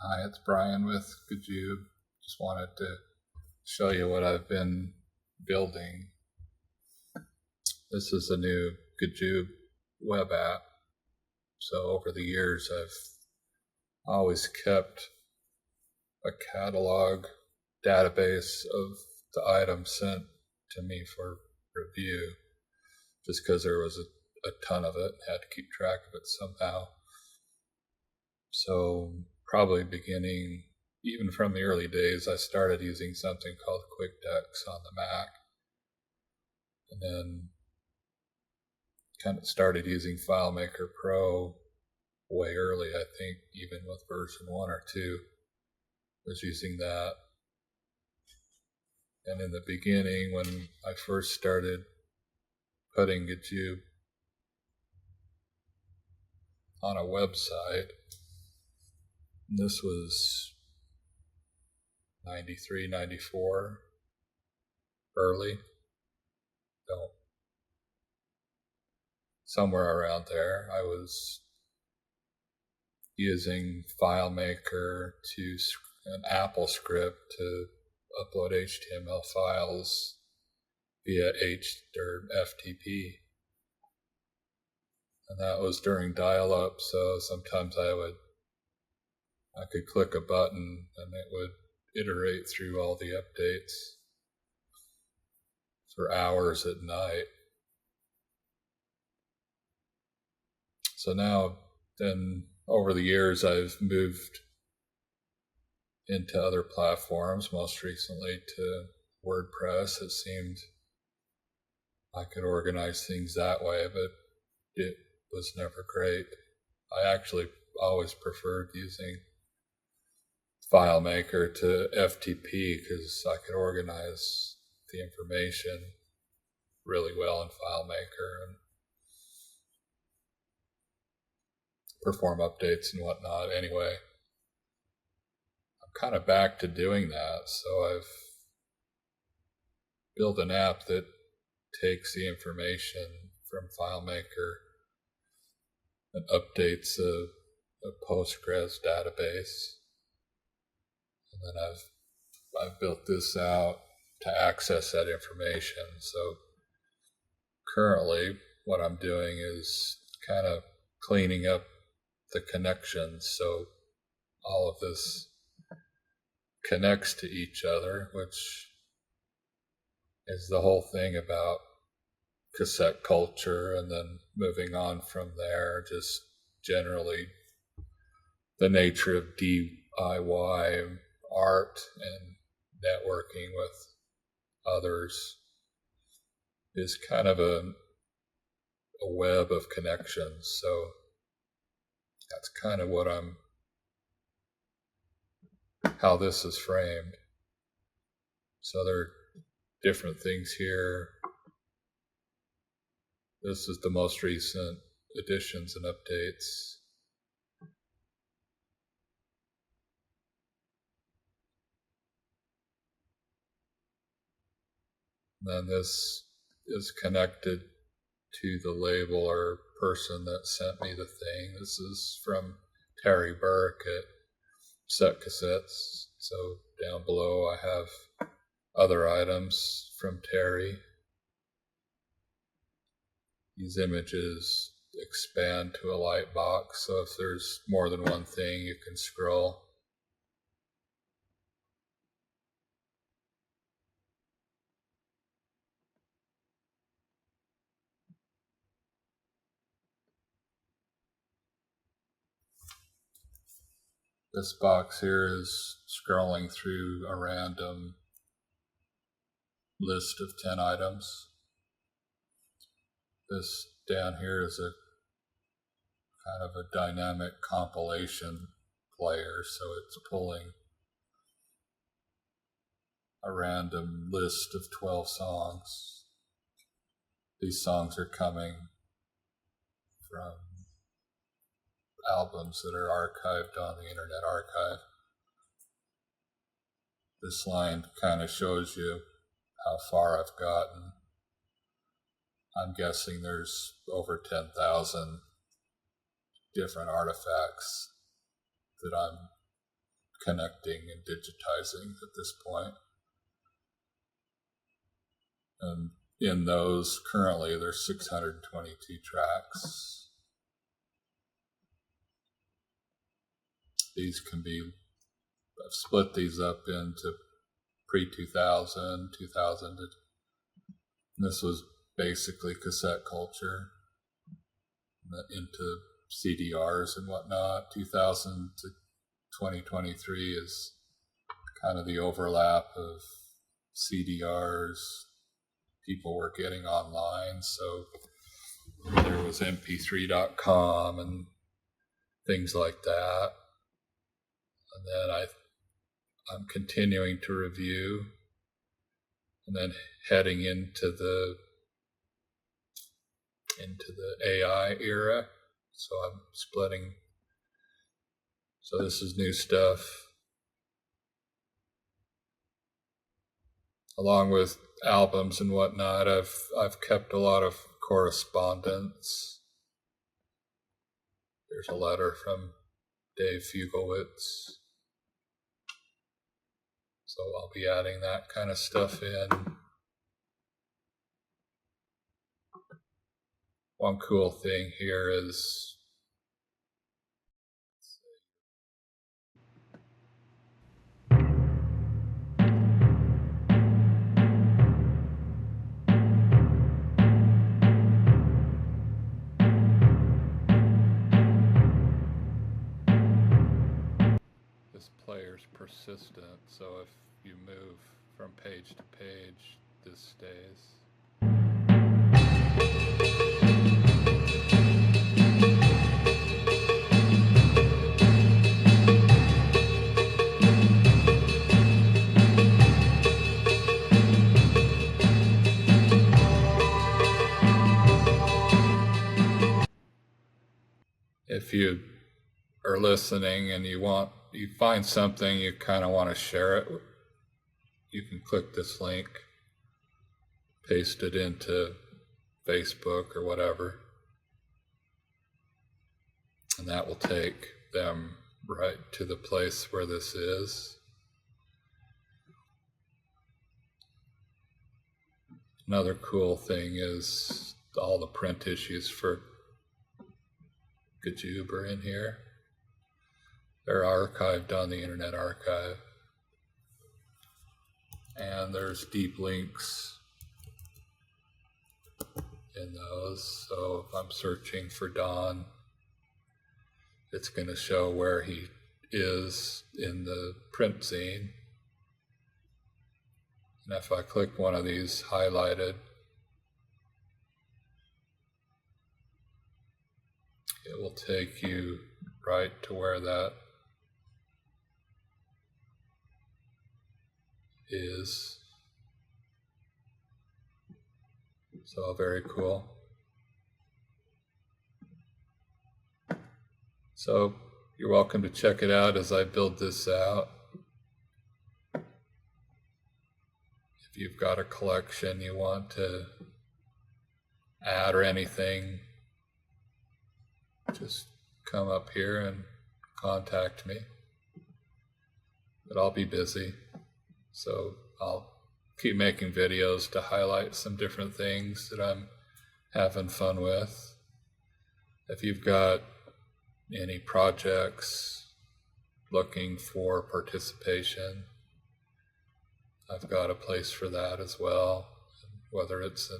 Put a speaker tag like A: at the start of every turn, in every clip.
A: Hi, it's Brian with GAJOOB. Just wanted to show you what I've been building. This is a new GAJOOB web app. So over the years, I've always kept a catalog database of the items sent to me for review, just because there was a ton of it. I had to keep track of it somehow. So probably beginning, even from the early days, I started using something called QuickDex on the Mac, and then kind of started using FileMaker Pro way early. I think even with version 1 or 2 was using that. And in the beginning, when I first started putting GAJOOB on a website, this was 93, 94, early, somewhere around there. I was using FileMaker to an Apple script to upload HTML files via FTP. And that was during dial-up, so sometimes I could click a button and it would iterate through all the updates for hours at night. So now, then over the years, I've moved into other platforms, most recently to WordPress. It seemed I could organize things that way, but it was never great. I actually always preferred using FileMaker to FTP because I could organize the information really well in FileMaker and perform updates and whatnot. Anyway, I'm kind of back to doing that. So I've built an app that takes the information from FileMaker and updates a Postgres database. And then I've built this out to access that information. So currently what I'm doing is kind of cleaning up the connections, so all of this connects to each other, which is the whole thing about cassette culture, and then moving on from there, just generally the nature of DIY art and networking with others is kind of a web of connections. So that's kind of how this is framed. So there are different things here. This is the most recent additions and updates. And then this is connected to the label or person that sent me the thing. This is from Terry Burke at Set Cassettes. So down below I have other items from Terry. These images expand to a light box, so if there's more than one thing, you can scroll. This box here is scrolling through a random list of 10 items. This down here is a kind of a dynamic compilation player, so it's pulling a random list of 12 songs. These songs are coming from albums that are archived on the Internet Archive. This line kind of shows you how far I've gotten. I'm guessing there's over 10,000 different artifacts that I'm connecting and digitizing at this point. And in those, currently there's 622 tracks. These can be, I've split these up into pre-2000, 2000. This was basically cassette culture, into CDRs and whatnot. 2000 to 2023 is kind of the overlap of CDRs. People were getting online, so there was mp3.com and things like that. And then I'm continuing to review, and then heading into the AI era. So I'm splitting. So this is new stuff, along with albums and whatnot. I've kept a lot of correspondence. There's a letter from Dave Fugelwitz. So I'll be adding that kind of stuff in. One cool thing here is this player's persistent, so if you move from page to page, this stays. If you are listening and you find something you kind of want to share it, you can click this link, paste it into Facebook or whatever, and that will take them right to the place where this is. Another cool thing is all the print issues for GAJOOB are in here. They're archived on the Internet Archive. And there's deep links in those. So if I'm searching for Don, it's going to show where he is in the print zine. And if I click one of these highlighted, it will take you right to where that is. So very cool. So you're welcome to check it out as I build this out. If you've got a collection you want to add or anything, just come up here and contact me. But I'll be busy, so I'll keep making videos to highlight some different things that I'm having fun with. If you've got any projects looking for participation, I've got a place for that as well, whether it's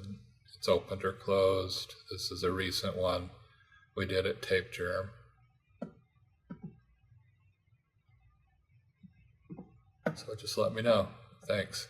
A: opened or closed. This is a recent one we did at Tape Germ. So just let me know. Thanks.